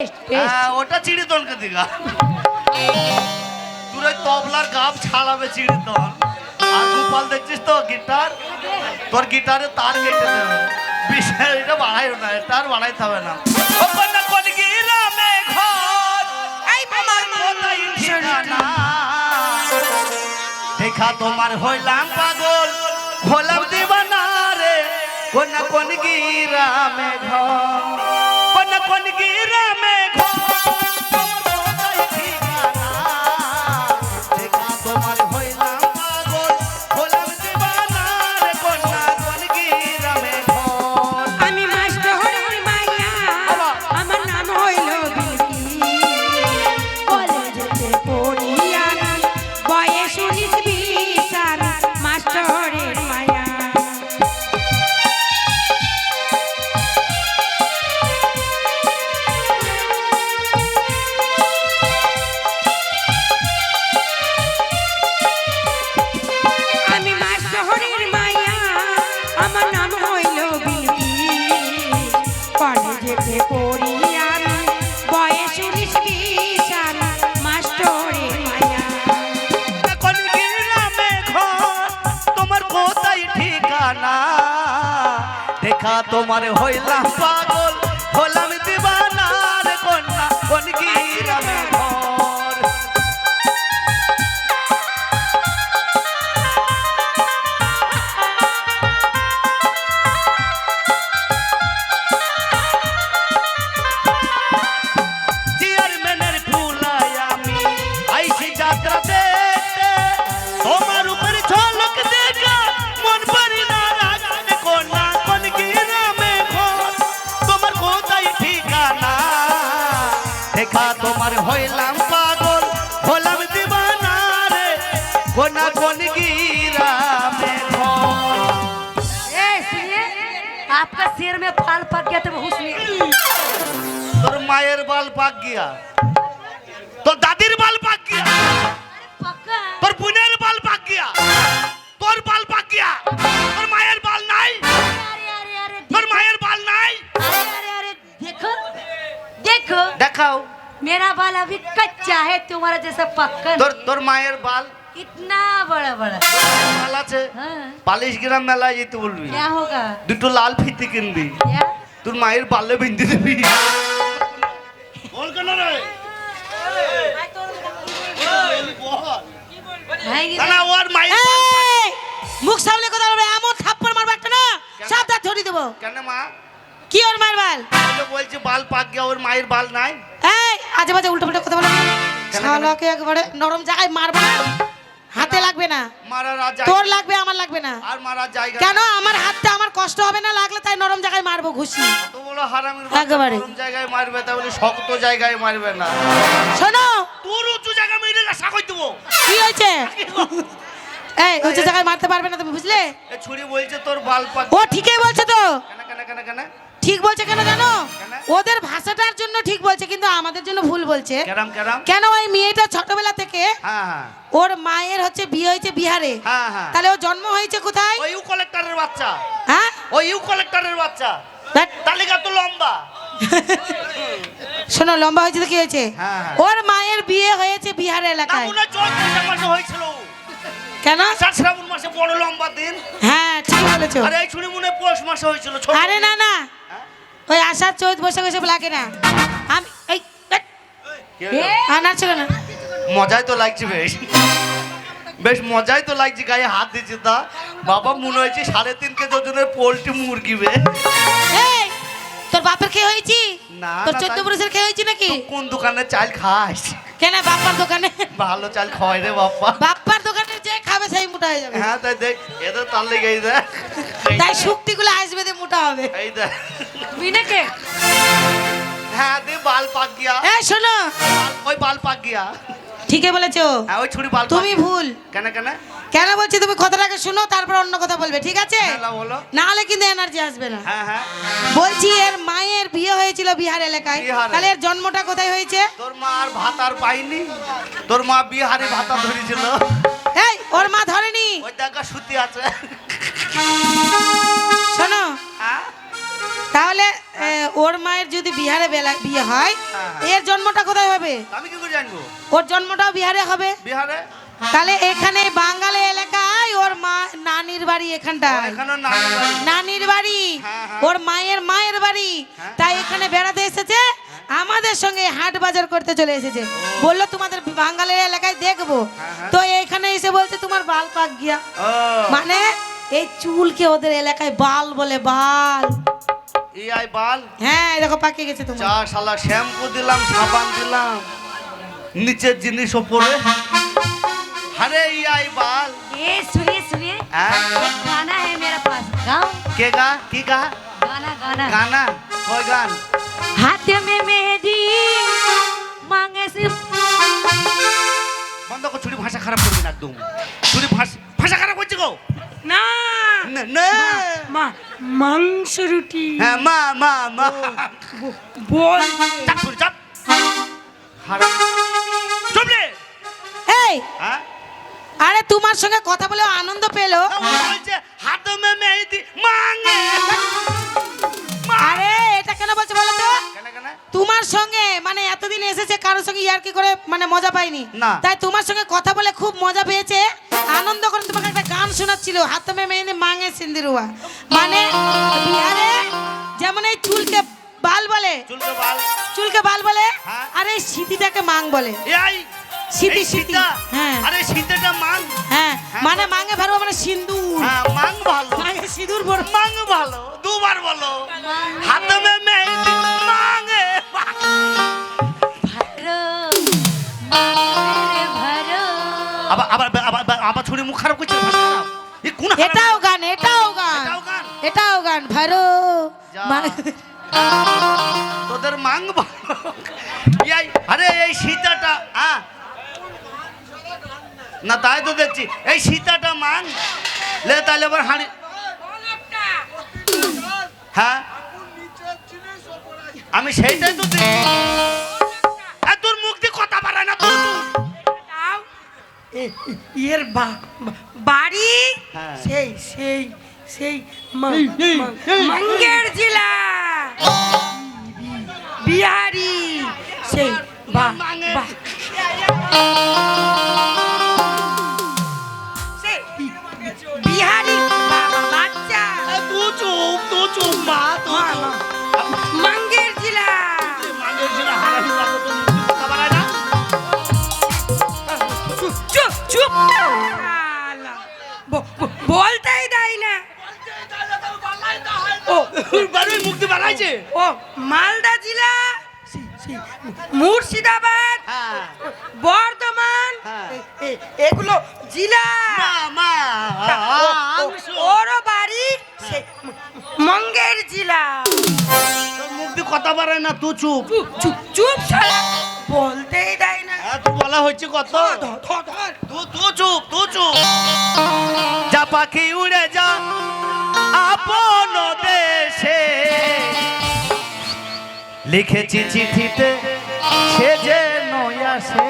ওটা চিড়িতনকে দিঘা। তোর ওই তবলার গাব ছাড়াবে চিড়িতন। আর গোপাল দেখছিস তো গিটার, তোর গিটারে তার কেটে দেবে। বিষয় এটা বাড়াইও না, এটা আর বাড়াইতে হবে না। দেখা তোমার হইলাম পাগল, হলাম দিবানা রে। কোন কোন গিরামে ঘর, কোন কোন গিরামে ঘর, দেখা তোমার হইলাম পাগল, হলাম দিবানা রে। কোন কোন গিরামে ঘর। আমি মাস্টারের মাইয়া, আমার নাম হইল বিলকি। কলেজেতে পড়ি আমি, বয়স 19-20 আর মাস্টারের মাইয়া। আমি মাস্টারের মাইয়া, আমার নাম হইল বিলকি। কলেজেতে পড়ি আমি, বয়স 19-20 আর মাস্টারের মাইয়া। কোন গিরামে ঘর, তোমার কোথায় ঠিকানা। দেখা তোমার হইলাম পাগল, হলাম দিবানা রে। কন্যা কোন গিরামে ঘর। চেয়ারম্যানের ফুলাই আমি আইছি যাত্রা দেখতে, তোমার উপর ঝলক দেখা মন পারি না রাখতে। কন্যা কোন গিরামে ঘর, তোমার কোথায় ঠিকানা। দেখা তোমার হইলাম পাগল, হলাম দিবানা রে। কন্যা কোন গিরামে ঘর। ए सुनिए, आपका सिर में फाल पक गया तो बहुत सुनिए। তোর মায়ের বাল পাক গিয়া, তোর দাদির বাল পাক গিয়া, पक्का তোর বোনের বাল পাক গিয়া, তোর বাল পাক গিয়া। তোর মায়ের বাল নাই, अरे अरे अरे তোর মায়ের বাল নাই। अरे अरे अरे देखो देखो, দেখাও मेरा बाल अभी कच्चा है, तुम्हारा जैसा पक्का তোর नहीं। তোর মায়ের বাল इतना बड़ा बड़ा। বাল আছে। हाँ, 40 গ্রাম মেলায় যেতে বলবি, क्या होगा দুটো লাল ফিতে কিনবি, क्या তোর মায়ের বালে বিন্ধি দিবি। বল কেন রে? भाई না না, ওর মায়ের এই, মুখ সামলে কথা বলবে, এমন থাপ্পড় মারবো একটা না, সব দাঁত ঝরিয়ে দেবো। কেন মা? কি ওর মায়ের বাল? ওই যে বলছি বাল পাক গিয়া, ওর মায়ের বাল নাই। এই আজে বাজে উল্টো পাল্টা কথা বলে না। কেন? শালাকে একবারে নরম জায়গায় মারবো না, হাতে লাগবে না। মারার আর তোর জায়গা, লাগবে, আমার লাগবে না। আর মারার জায়গা কেন? আমার হাতটা আমার কষ্ট হবে না, লাগলে তাই নরম জায়গায় মারবো ঘুষি। এত বড় হারামির বাচ্চা একেবারে। নরম জায়গায় মারবে, তাহলে শক্ত জায়গায় মারবে না। শোনো, তোর উঁচু জায়গায় মেরে রাখা কই দেবো। কি হয়েছে? এই উঁচু জায়গায় মারতে পারবে না তুমি, বুঝলে? এ ছুরি বলছে তোর বাল পাক। ও ঠিকই বলছে তো। কেন কেন কেন কেন ঠিক বলছে কেন জানো? কেন? ওদের ভাষাটার জন্য ঠিক বলছে, কিন্তু আমাদের জন্য ভুল বলছে। কেরাম কেরাম? কেন? ওই মেয়েটা ছোটবেলা থেকে হ্যাঁ হ্যাঁ ওর মায়ের হচ্ছে বিয়ে হয়েছে বিহারে, হ্যাঁ হ্যাঁ। তাহলে ও জন্ম হয়েছে কোথায়? ওই ইউ কালেক্টরের বাচ্চা, হ্যাঁ ওই ইউ কালেক্টরের বাচ্চা। ধ্যাৎ। তালিকা তো লম্বা। শোনো, লম্বা হয়েছে তো কি হয়েছে? হ্যাঁ, হ্যাঁ। ওর মায়ের বিয়ে হয়েছে বিহার না এলাকায়। মনে হয় চৈত বৈশাখ মাসে হয়েছিল। কেন? আষাঢ় শ্রাবণ মাসে বড় লম্বা দিন। হ্যাঁ ঠিক বলেছো। আর এই ছুরি মনে হয় পৌষ মাসে হয়েছিল। ছোট আরে না না, হ্যাঁ? ওই আষাঢ় চৈত বৈশাখ এসব লাগে না। আমি এই ধ্যাৎ। কি হলো? না ছিল না। মজাই তো লাগছে বেশ, বেশ মজাই তো লাগছে। গায়ে হাত দিচ্ছে তা বাবা, মনে হয়েছে 3.5 কেজি ওজনের পোল্ট্রি মুরগি বে। এই তোর বাপের খেয়ে হয়েছি? না, তোর না, 14 তাই- বছর খেয়ে হয়েছি নাকি? তুই কোন দোকানে চাল খাস? কেন বাপ্পার দোকানে? ভালো চাল খাওয়াই রে বাপ্পা। বাপ্পার দোকানে যে খাবে সেই মোটা হয়ে যাবে। হ্যাঁ তাই দেখ, এদের তার লেগে এই দেখ, তাই শক্তিগুলো আসবে দিয়ে মোটা হবে। এই দেখ। बिना के হ্যাঁ দে বাল পাক গিয়া, এই শোনো, ওই বাল পাক গিয়া। ঠিকই বলেছো, হ্যাঁ ওই ছুরি বাল পাক তুমি গিয়া। ভুল। কেন কেন? কেন বলছি তুমি কথাটাকে শুনো, তারপর অন্য কথা বলবে, ঠিক আছে? হ্যাঁ বলো। না হলে কিন্তু এনার্জি আসবে না। হ্যাঁ হ্যাঁ। বলছি এর মায়ের বিয়ে হয়েছিল বিহার এলাকায়, বিহারে। তাহলে এর জন্মটা কোথায় হয়েছে? তোর মা আর ভাত আর পাইনি, তোর মা বিহারে ভাতা ধরেছিল। এই ওর মা ধরেনি। ওই দেখা সুতি আছে। শোনো, হ্যাঁ? তাহলে ওর মায়ের যদি বিহারে বিয়ে হয় হ্যাঁ। এর জন্মটা কোথায় হবে? আমি কি করে জানবো? ওর জন্মটাও বিহারে হবে। বিহারে? তাহলে এখানে বাঙালি এলাকায় ওর মা নানির বাড়ি এখানটায়। এখানে নানির বাড়ি। নানির বাড়ি হ্যাঁ, হ্যাঁ। ওর মায়ের বাড়ি। হ্যাঁ। তাই এখানে বেড়াতে এসেছে, আমাদের সঙ্গে হাট বাজার করতে চলে এসেছে। বললো তোমাদের বাঙালি এলাকায় দেখবো। হ্যাঁ। তো এখানে এসে বলছে তোমার বাল পাক গিয়া। ও মানে এই চুলকে ওদের এলাকায় বাল বলে, বাল। এই বাল। হ্যাঁ দেখো পাকে গেছে তোমার। যা শালা শ্যাম্পু দিলাম, সাবান দিলাম, নিচের জিনিস ওপরে। अरे आई बाल। ये सुनिए सुनिए, एक गाना है मेरे पास, गाओ। के गा की गा? गाना गाना गाना कोई गान? हाथ में मेहंदी मांगे से বন্ধ কর, ছুরি ভাষা খারাপ করবি না একদম। ছুরি ভাষা খারাপ করছে গো। ना না না मांस रोटी হ্যাঁ মা মা মা बोल চাপ ছুরি চাপ। খারাপ চুপলে। এই হ্যাঁ আরে তোমার সঙ্গে কথা বলে আনন্দ পেলো। বলছে হাত মে মেহেদি মাঙ্গে। আরে এটা কেন বলছে বলো তো? কেন কেন? তোমার সঙ্গে মানে এতদিন এসেছে, কারোর সঙ্গে ইয়ার্কি করে মানে মজা পাইনি। না। তাই তোমার সঙ্গে কথা বলে খুব মজা পেয়েছে, আনন্দ করে তোমাকে একটা গান শোনাচ্ছিল, হাত মে মেহেদি মাঙ্গে সিন্দিরুয়া। মানে বিহারে যেমন এই চুলকে বাল বলে, চুলকে বাল। চুলকে বাল বলে, হ্যাঁ। আর এই সিঁথিটাকে মাং বলে। এই সিঁথি এই সিঁথি। সীতা। হ্যাঁ আরে সীতাটা মাং। হ্যাঁ হ্যাঁ, মানে মাঙ্গে ভালো মানে সিন্দুর। হ্যাঁ মাং ভালো। মাঙ্গে সিঁদুর ভর। মাং ভালো, দুবার বলো। হাত মে মেহেদি মাঙ্গে। भरो मेरे भरो আবার আবার আবার আবার ছুরি মুখ খারাপ করছে, ভাষা খারাপ। এই কোন হারাম? এটাও গান, এটাও গান, এটাও গান? এটাও গান। ভারো যা। মা- তোদের মাং ভালো। এই আরে এই সীতাটা না তাই তো দেখছি, এই সীতাটা মাং লে তাহলে আবার হাঁড়ি। হ্যাঁ আমি সেইটাই তো দেখছি। তোর মুখ দিয়ে কথা বাড়ায় না তোর মুখ। এর বাড়ি হ্যাঁ। সেই সেই সেই মঙ্গের জেলা বিহারি সেই সেই বিহারি বাচ্চা তু চুপ মা মঙ্গের জেলা মাঙের ছিল হারামি লাগো, তোর মুখ দিয়ে কথা বাড়ায় না। চুপ চুপ বলতেই দেয় না ও বারোই মুখ দিয়ে বাড়াইছে। ও মালদা জেলা মুর্শিদাবাদ হ্যাঁ বর্ধমান হ্যাঁ। এগুলো জেলা মা ওরও বাড়ি সে মঙ্গের জেলা তোর মুখ দিয়ে কথা বাড়ায় না, তুই চুপ। চুপ চুপ চুপ শালা বলতেই দেয় না তুই বলা হচ্ছে কত। ধর ধর তুই চুপ। যা পাখি উড়ে যা আপন দেশে, লিখেছি চিঠিতে সে যে নয় আসে,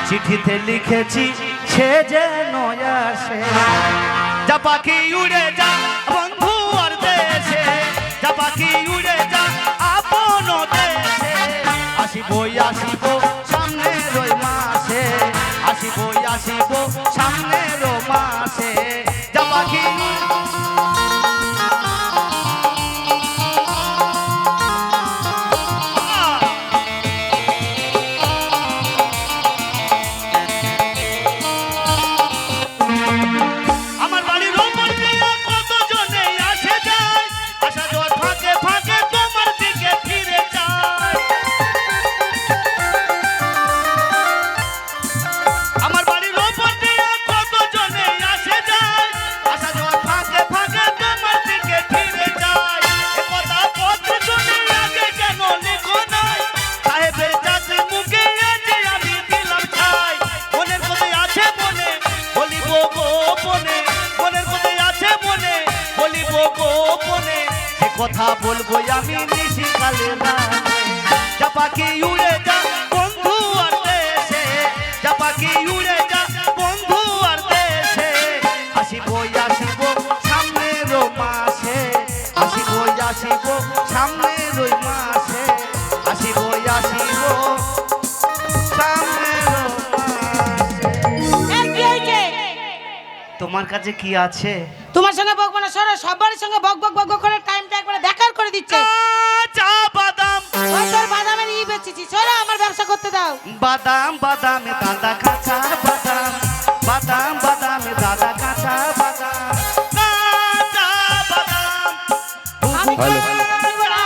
চিঠিতে লিখেছি সে যে নয় আসে। যা পাখি উড়ে যা বন্ধু আর দেশে, যা পাখি উড়ে যা আপন দেশে, আসিব সামনে রই মাসে, আসিব সামনে রো মাসে। যা পাখি আমার বাড়ির ওপর দিয়ে কত জনে আসে যায়, আসা যাওয়ার ফাঁকে ফাঁকে তোমার দিকে ফিরে যায়। আমার বাড়ির ওপর দিয়ে কত জনে আসে যায়, আসা যাওয়ার ফাঁকে ফাঁকে তোমার দিকে ফিরে যায়। এ কথা পত্র শুনে আগে কেন লিখো নাই, সাহেবের চাকরি মুখে যে আমি দিলাম ছাই। মনের কোথায় আছে মনে বলিব গোপনে, মনের কোথায় আছে মনে বলিব গোপনে, সে কথা বলবো আমি নিশিকালে রাতে। যা পাখি উড়ে যা বন্ধু আর দেশে, যা পাখি উড়ে যা বন্ধু আর দেশে, আসিব সামনে রো মাসে, আসিব তোমার কাছে কি আছে? তোমার সঙ্গে বকবো না, সরো। সবার সঙ্গে বক বক বক বক করে টাইমটা একবারে বেকার করে দিচ্ছে। চা বাদাম, ওই তোর বাদামের বেচেছি, সরো, আমার ব্যবসা করতে দাও। বাদাম বাদামে দাদা কাঁচা বাদাম, বাদাম বাদামে দাদা কাঁচা বাদাম, কাঁচা বাদাম। আমি হ্যালো। বাদাম দেব না।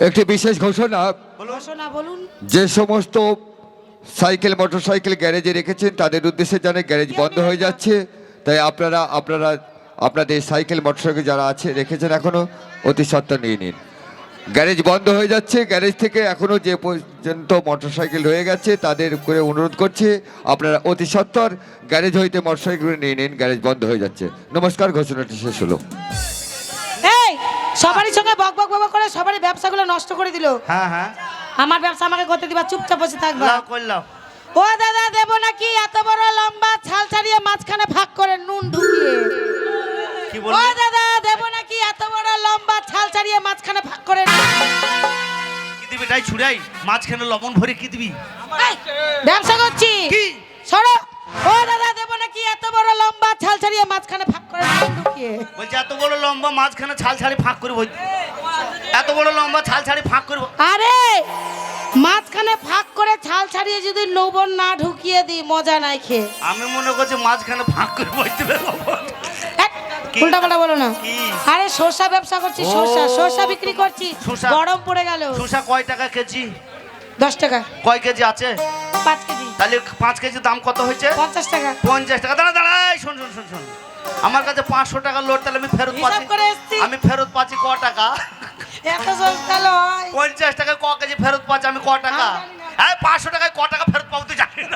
একটি বিশেষ ঘোষণা, ঘোষণা বলুন। যে সমস্ত সাইকেল মোটরসাইকেল গ্যারেজে রেখেছেন তাদের উদ্দেশ্যে জানে গ্যারেজ বন্ধ হয়ে যাচ্ছে, তাই আপনারা আপনাদের সাইকেল মোটরসাইকেল যারা আছে রেখেছেন এখনো অতি সত্বর নিয়ে নিন। গ্যারেজ বন্ধ হয়ে যাচ্ছে, গ্যারেজ থেকে এখনো যে পর্যন্ত মোটরসাইকেল রয়ে গেছে তাদের করে অনুরোধ করছে আপনারা অতি সত্বর গ্যারেজ হইতে মোটরসাইকেল নিয়ে নিন, গ্যারেজ বন্ধ হয়ে যাচ্ছে। নমস্কার, ঘোষণাটি শেষ হলো। এই সবারই সঙ্গে বক বক বক করে সবারই ব্যবসাগুলো নষ্ট করে দিল। হ্যাঁ হ্যাঁ, আমার ব্যবসা আমাকে করতে দিবা, চুপচাপ বসে থাকবা। লাও করলাম। ও দাদা, দেব নাকি এত বড় লম্বা ছাল ছাড়িয়ে মাঝখানে ভাগ করে নুন ঢুকিয়ে? কি ও বললি? দাদা, দেব নাকি এত বড় লম্বা ছাল ছাড়িয়ে মাঝখানে ভাগ করে নুন? কি দিবি তাই ছুড়াই মাঝখানে লবণ ভরে কি দিবি? এই, ব্যবসা করছি। কি? সরো। ও দাদা, দেব নাকি এত বড় লম্বা ছাল ছাড়িয়ে মাঝখানে ভাগ করে নুন ঢুকিয়ে? বলছে এত বড় লম্বা মাঝখানে ছাল ছাড়ি ফাঁক করে বই, এত বড় লম্বা ছাল ছাড়ি ফাঁক করে আরে মাঝখানে ফাঁক করে ছাল ছাড়িয়ে যদি লবণ না ঢুকিয়ে দিই মজা নাই খেয়ে। আমি মনে করছি মাঝখানে ফাঁক করে বইতে লবণ। কি? উল্টা পাল্টা বলো না। কি? আরে শসা ব্যবসা করছি, ও। শসা বিক্রি করছি। শসা? গরম পড়ে গেল। শসা কয় টাকা কেজি? 10 টাকা। কয় কেজি আছে? 5 কেজি। তাহলে 5 কেজি দাম কত হয়েছে? 50 টাকা। 50 টাকা। দাঁড়া দাঁড়া, এই শোন শোন শোন শোন, আমার কাছে 500 টাকা লোড, তাহলে আমি ফেরত হিসাব পাচ্ছি। করে এসছি। আমি ফেরত পাচ্ছি ক টাকা? এত সস্তা লয়। 50 টাকায় ক কেজি ফেরত পাচ্ছি আমি ক টাকা? আমি জানি না। হ্যাঁ 500 টাকায় ক টাকা ফেরত পাবো তুই জানিস না?